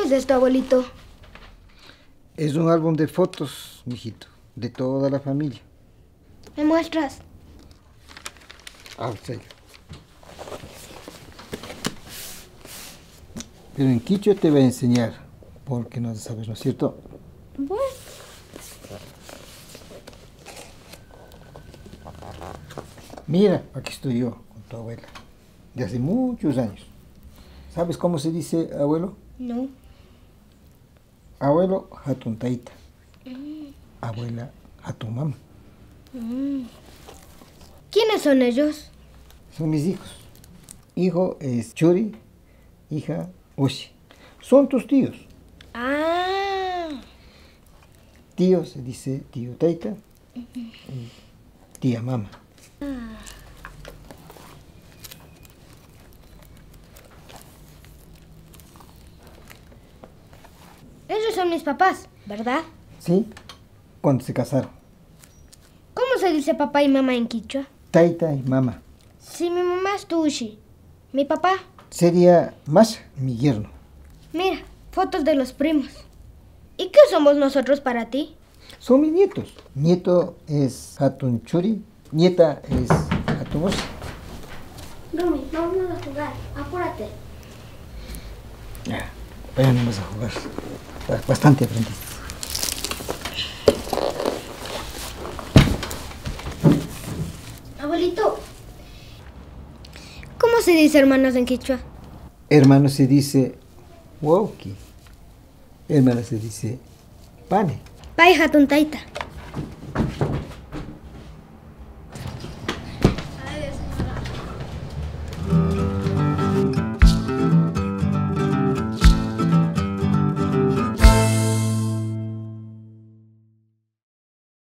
es esto, abuelito? Es un álbum de fotos, mijito, de toda la familia. ¿Me muestras? Sí. Pero en quichua te voy a enseñar, porque no sabes, ¿no es cierto? Bueno. Mira, aquí estoy yo, con tu abuela, de hace muchos años. ¿Sabes cómo se dice abuelo? No. Abuelo, hatun taita. Abuela, hatun mama. ¿Quiénes son ellos? Son mis hijos. Hijo es Churi, hija Ushi. Son tus tíos. Ah. Tío se dice tío taita y tía mama. Ellos son mis papás, ¿verdad? Sí, cuando se casaron. ¿Cómo se dice papá y mamá en quichua? Taita y mama. Si mi mamá es Tushi, mi papá. Sería Masha, mi yerno. Mira, fotos de los primos. ¿Y qué somos nosotros para ti? Son mis nietos. Nieto es hatun Churi, nieta es hatun Ushi. Rumi, vamos a jugar. Apúrate. Ya, vayan nomás a jugar. Bastante aprendiste. Abuelito, ¿cómo se dice hermanos en quichua? Hermano se dice woki. Hermana se dice pane. Pai hatun taita.